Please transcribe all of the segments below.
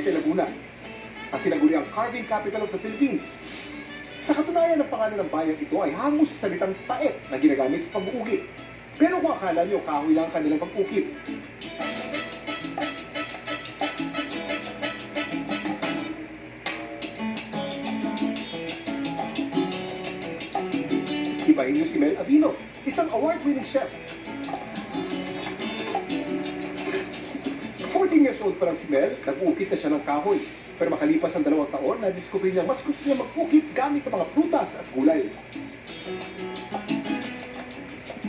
Leyte, Laguna, at tinaguri ang carving capital of the Philippines. Sa katunayan, ng pangalan ng bayan ito ay hango sa salitang paet na ginagamit sa pag-uugi. Pero kung akala nyo, kahoy lang ang kanilang pag-ukit. Ibahin nyo si Mel Avino, isang award-winning chef. 14 years old pa lang si Mel, nag-uukit na siya ng kahoy. Pero makalipas ang 2 taon, na-discover niya mas gusto niya mag-ukit gamit ang mga prutas at gulay.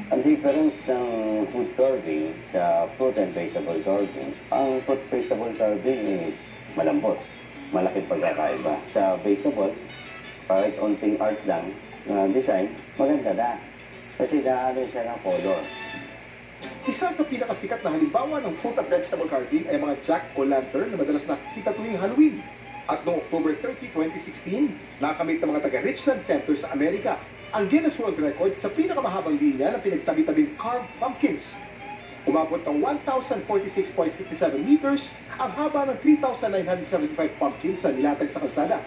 Ang difference ng food carving sa fruit and vegetable carving, ang fruit vegetable carving is malambot, malaking pagkakaiba. Sa vegetable, kahit onting art lang na design, maganda na. Kasi naano siya ng color. Isa sa pinakasikat na halimbawa ng fruit at vegetable carving ay mga jack-o'-lantern na madalas nakikita tuwing Halloween. At noong October 30, 2016, nakamit ng mga taga-Richland Center sa Amerika ang Guinness World Record sa pinakamahabang linya ng pinagtabi-tabing carved pumpkins. Umabot ng 1,046.57 meters ang haba ng 3,975 pumpkins na nilatag sa kalsada.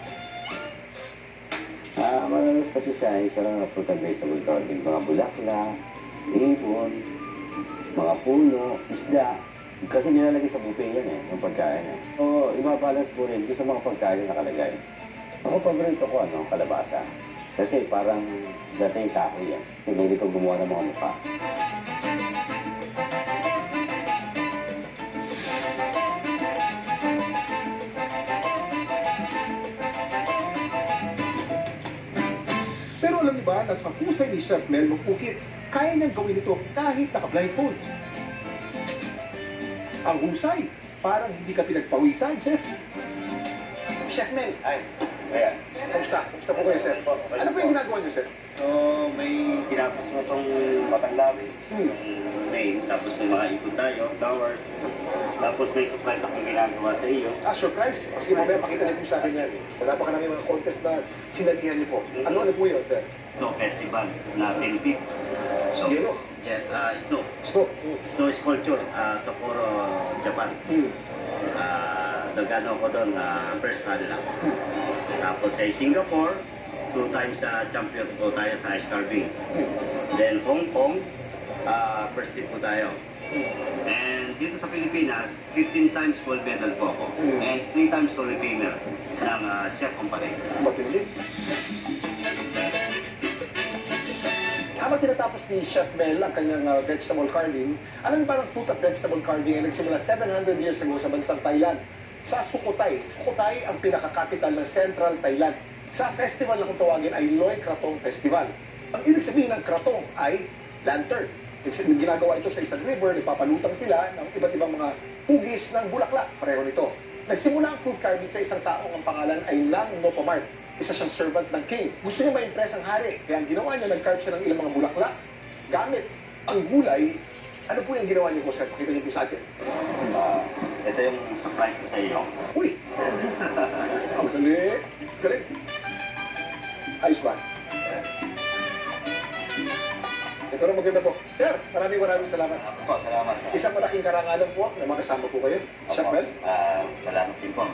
Madalas kasi sa isang fruit and vegetable carving, mga bulaklak, ibon, mga puno, isda. Kasi nilalagay sa buffet yan yung pagkain So, ibabalance po rin sa mga pagkain na nakalagay. Ako, paborito ko, kalabasa. Kasi parang dating kahoy yan. Pinili ko gumawa ng mga mukha. Pero alam niyo ba na sa husay ni Chef Mel mag-ukit, kaya niyang gawin ito kahit naka-blindfold. Ang husay, parang hindi ka pinagpawisan, Chef. Chef Mel, Ay, ayan. kamusta? Kamusta po kayo, Chef? Ano po yung ginagawa niyo, Chef? So, may tinapos mo itong Batanglawi, yung main, tapos may mga ikot tayo, flowers, tapos may surprise akong ginagawa sa iyo. Surprise? Kasi mamaya makita niyo po sa akin yan. Wala pa ka namin mga contest na sinalihan niyo po. Ano po yun, Sir? Snow Festival na Philippines. So, Yelo? yes, snow. Stop. Snow sculpture, Sapporo, Japan. Nagano ko doon, first run lang. Tapos sa Singapore, 2 times champion po tayo sa ice carving. Then Hong Kong, first tip po tayo. And dito sa Pilipinas, 15 times gold medal po ako. And 3 times solo winner ng chef company. Matindi. Habang tinatapos ni Chef Mel ang kanyang vegetable carving, alam niyo ba ng fruit at vegetable carving ay nagsimula 700 years ago sa bansang Thailand, sa Sukhothai. Sukhothai ang pinaka-capital ng Central Thailand. Sa festival na kung tawagin ay Loy Krathong Festival. Ang ibig sabihin ng Krathong ay lantern. Ginagawa ito sa isang river, nagpapalutang sila ng iba't ibang mga hugis ng bulaklak. Pareho nito. Nagsimula ang fruit carving sa isang taong ang pangalan ay Nang Nopamart. Isa siyang servant ng king. Gusto niya ma-impress ang hari. Kaya ang ginawa niya, nag-carve siya ng ilang mga bulaklak. Gamit ang gulay. Ano po yung ginawa niyo po, sir? Pakita niyo po sa akin. Ito yung surprise ko sa iyo. Uy! Ang galing! Galing! Ayos ba? Ito na maganda po. Sir, maraming salamat. Salamat. Isang malaking karangalan po na makasama po kayo. Chef Mel? Salamat din po.